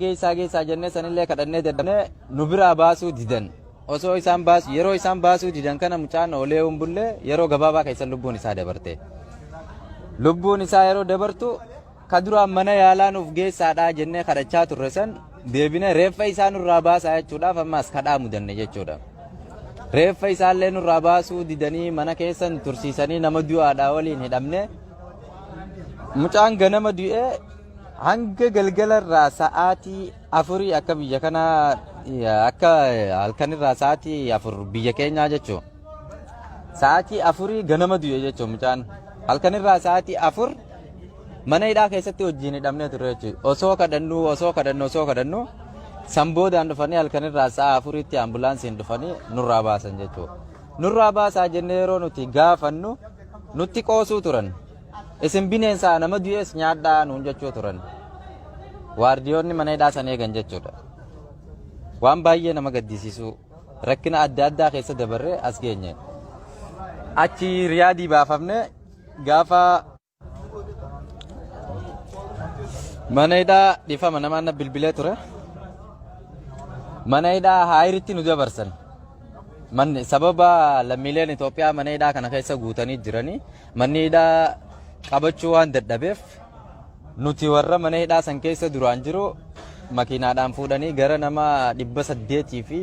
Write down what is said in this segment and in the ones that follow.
geessaa jennee sanillee kadhannee dadhabnee nu biraa baasuu didan. Osoo isaan yeroo isaan baasuu didan kana mucaan olee umbullee yeroo gabaabaa keessa lubbuun isaa dabarte. Lubbuun isaa yeroo dabartu ka duraan mana yaalaa nuuf geessaadhaa jennee kadhachaa turre san deebine reeffa isaa nurraa baasaa jechuudhaaf ammas kadhaa mudanne jechuudha. Reeffa isaallee nurraa baasuu didanii mana keessan tursiisanii nama du'aadhaa waliin hidhamne. Mucaan ganama du'ee hanga galgalarraa sa'aatii 4 akka biyya kanaa akka halkanirraa sa'aatii 4 biyya keenyaa jechuudha. Sa'aatii 4 ganama du'e jechuudha mucaan. Halkanirraa sa'aatii 4 mana hidhaa keessatti wajjin hidhamnee turre jechuudha. Osoo kadhannu sanboodaan dhufanii halkanirraa sa'a 4tti ambulaansiin dhufanii nurraa baasan jechuudha. Nurraa baasaa jennee yeroo nuti gaafannu nutti qoosuu turan. Isin bineensaa nama du'ees nyaadhaa nuun jechuu turan. Waardiyoonni mana hidhaa san eegan jechuudha. Waan baay'ee nama gaddisiisu rakkina adda addaa keessa dabarree as geenye. Achi riyaadii baafamne gaafa mana hidhaa dhifama namaan bilbilee ture. Mana hidhaa haayiritti nu dabarsan. Sababa lammiileen Itoophiyaa mana hidhaa kana keessa guutanii jiranii manni hidhaa qabachuu waan dadhabeef nuti warra mana hidhaa san keessa duraan jiru makiinaadhaan fuudhanii gara nama 800 fi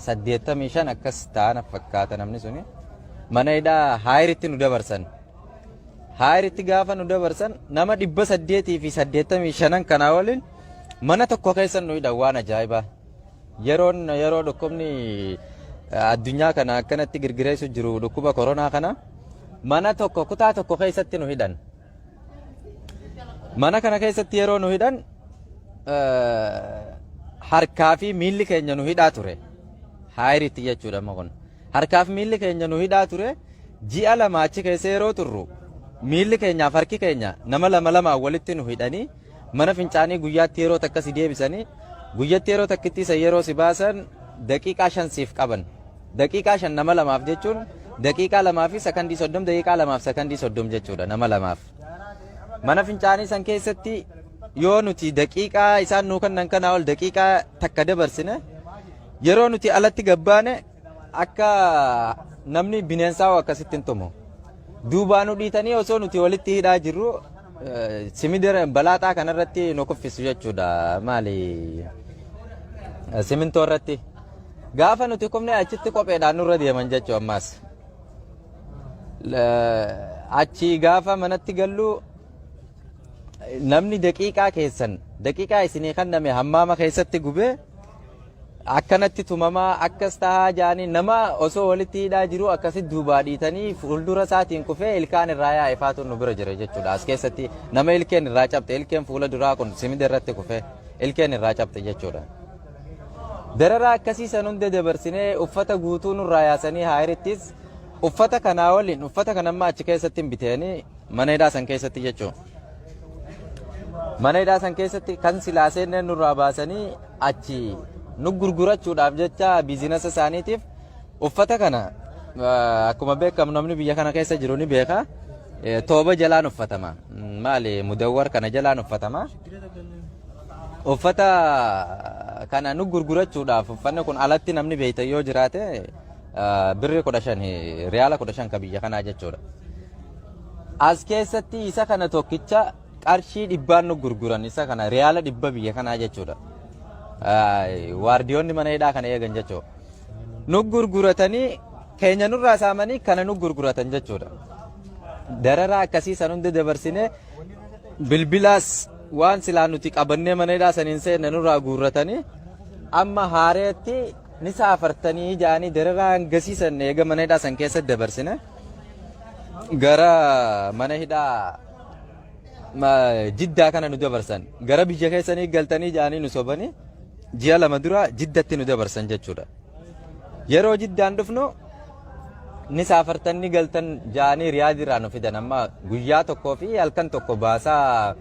85 akkas ta'an fakkaata namni suni mana hidhaa haayiritti nu dabarsan. Haayiritti gaafa nu dabarsan nama 800 fi 85 kanaa waliin mana tokko keessa nu hidhan waan ajaa'ibaa. Yeroo dhukkubni addunyaa kana akkanatti girgireessu jiru dhukkuba koronaa kana mana tokko kutaa tokko keessatti nu hidhan. Mana kana keessatti yeroo nu hidhan harkaa fi miilli keenya nu hidhaa ture. Haayiritti jechuudha kun. Harkaa fi miilli keenya nu hidhaa ture. Ji'a lama achi keessa yeroo turru miilli keenyaaf harki keenya nama lama walitti nu hidhanii mana fincaanii guyyaatti yeroo takkasi deebisanii guyyaatti yeroo takkitti yeroo si baasan daqiiqaa 5 siif qaban. Daqiiqaa 5 nama lamaaf jechuun daqiiqaa 2 fi sekondii 30 daqiiqaa 2 fi sekondii 30 jechuudha nama lamaaf. Mana fincaanii san keessatti yoo nuti daqiiqaa isaan nuu kennan kanaa ol daqiiqaa takka dabarsine yeroo nuti alatti gabbaane akka namni bineensaa akkasitti hin tumu. Duubaa nu dhiitanii osoo nuti walitti hidhaa jirru simidira balaaxaa kanarratti nu kuffisu jechuudha maali simintoo irratti gaafa nuti kufne achitti kopheedhaan nurra deeman jechuu ammaas achi gaafa manatti gallu namni daqiiqaa isinii kanname hammaama keessatti gubee akkanatti tumamaa akkas tahaa jaanii nama osoo walitti hidhaa jiru akkasitti duubaa dhiitanii fuuldura isaatiin kufee ilkaan irraa yaa'e faatuun nu bira jira jechuudha. As keessatti nama ilkeen irraa cabte ilkeen fuula duraa kun simida irratti kufee ilkeen irraa cabte jechuudha. Dararaa akkasii san hunda dabarsinee uffata guutuu nurraa yaasanii haayirittis uffata kanaa waliin uffata kanammaa achi keessatti hin biteenii mana hidhaa san keessatti jechuudha. Mana hidhaa san keessatti kan silaaseen nurraa baasanii achi nu gurgurachuudhaaf jecha biizinasa isaaniitiif uffata kana akkuma beekamu namni biyya kana keessa jiru ni beeka tooba jalaan uffatama maali mudawwar kana jalaan uffatama uffata kana nu gurgurachuudhaaf uffanni kun alatti namni beeyta yoo jiraate birri 15 riyaala 15 ka biyya kanaa jechuudha. As keessatti isa kana tokkicha qarshii 100 nu gurguran isa kana riyaala 100 biyya kanaa jechuudha. Waardiyoonni mana hidhaa kana eegan jechuudha. Nu gurguratanii keenya nurraa saamanii kana nu gurguratan jechuudha. Dararaa akkasii san hunda dabarsinee bilbilaas waan silaa nuti qabannee mana hidhaa saniin seenne nurraa guurratanii amma haareetti ni saafartanii jaanii dararaa hangasiisan eega mana hidhaa san keessatti dabarsine gara mana hidhaa jiddaa kana nu dabarsan gara biyya keessanii galtanii jaanii nu sobanii ji'a lama dura jiddatti nu dabarsan jechuudha. Yeroo jiddaan dhufnu ni saafartan ni galtan jaanii riyaadirraa nu fidan amma guyyaa tokkoo fi halkan tokko baasaa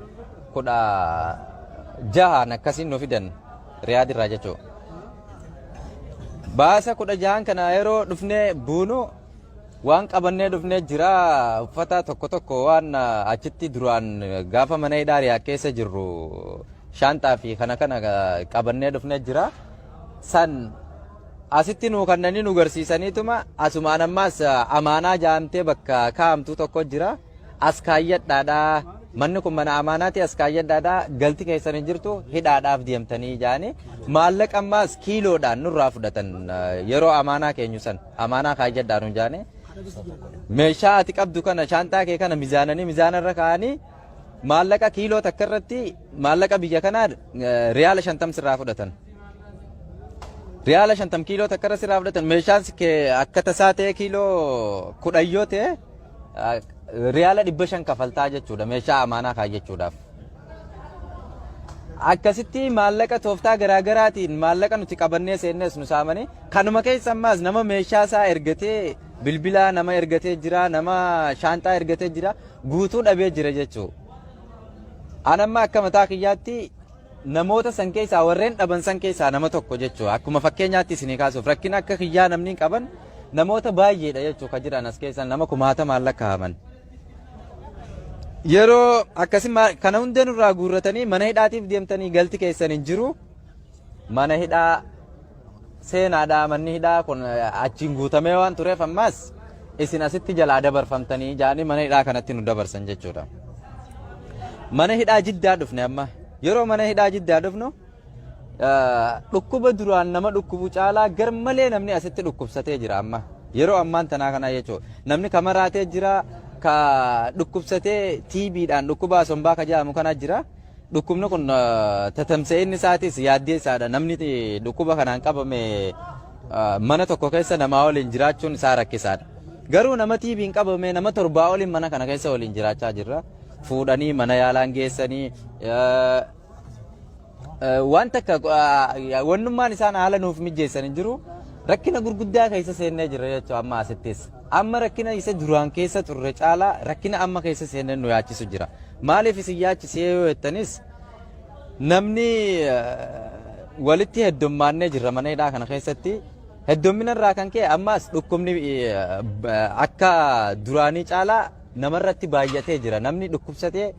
16 akkasiin nu fidan riyaadirraa jechuudha. Baasa 16 kana yeroo dhufnee buunu waan qabannee dhufnee jira uffata tokko waan achitti duraan gaafa mana hidhaa riyaa keessa jirru shaantaa fi kana qabannee dhufnee jira. San asitti nu kanneen nu garsiisaniituma asumaan ammaas amaanaa jaamtee bakka kaa'amtu tokko jira. As kaayyadhaadhaa manni kun mana amaanaati as kaayyadhaadhaa galti keessan hin jirtu hidhaadhaaf deemtanii jaani maallaqa ammaas kiiloodhaan nurraa fudhatan yeroo amaanaa keenyu san amaanaa kaayyadhaan hin jaane meeshaa ati qabdu kana shaantaa kee kana mizaananii mizaanarra kaa'anii maallaqa kiiloo takka irratti maallaqa biyya kanaa riyaala 50 sirraa fudhatan. Riyaala 50 kiiloo takka irra sirraa fudhatan meeshaan akka tasaa ta'e kiiloo 10 yoo ta'e riyaala 500 kafaltaa jechuudha meeshaa amaanaa kaayyachuudhaaf. Akkasitti maallaqa tooftaa garaagaraatiin maallaqa nuti qabannee seennes nu saamanii kanuma keessa ammaas nama meeshaa isaa ergatee bilbilaa nama ergatee jira nama shaantaa ergatee jira guutuu dhabee jira jechuudha. Anamma akka mataa kiyyaatti namoota san keessaa warreen dhaban san keessaa nama tokko jechuudha. Akkuma fakkeenyaatti isinii kaasuuf rakkina akka kiyyaa namni qaban namoota baay'eedha jechuudha ka jiran as keessa nama 1000 maallaqa haman. Yeroo akkasii kana hundee nurraa guurratanii mana hidhaatiif deemtanii galti keessan hin jiru. Mana hidhaa seenaadhaa manni hidhaa kun achiin guutamee waan tureef ammaas isin asitti jalaa dabarfamtanii jaanii mana hidhaa kanatti nu dabarsan jechuudha. Mana hidhaa Jiddaa dhufne amma yeroo mana hidhaa Jiddaa dhufnu dhukkuba duraan nama dhukkubu caalaa garmalee namni asitti dhukkubsatee jira amma yeroo ammaan tanaa kana jechuudha. Namni kamaraatee jira ka dhukkubsatee TB'dhaan dhukkuba sombaa ka jedhamu kana jira. Dhukkubni kun tatamsa'inni isaatis yaaddee isaadha. Namni dhukkuba kanaan qabame mana tokko keessa namaa waliin jiraachuun isaa rakkisaadha. Garuu nama TB'n qabame nama 7 waliin mana kana keessa waliin jiraachaa jirra. Fuudhanii mana yaalaan geessanii wanta wannummaan isaan haala nuuf mijeessan hin jiru. Rakkina gurguddaa keessa seennee jira jechuudha amma asittis. Amma rakkina isa duraan keessa turre caalaa rakkina amma keessa seennee nu yaachisu jira. Maaliif isin yaachisee yoo jettanis namni walitti heddummaannee jirra mana hidhaa kana keessatti. Heddummina irraa kan ka'e ammas dhukkubni akka duraanii caalaa namarratti baay'atee jira. Namni dhukkubsatee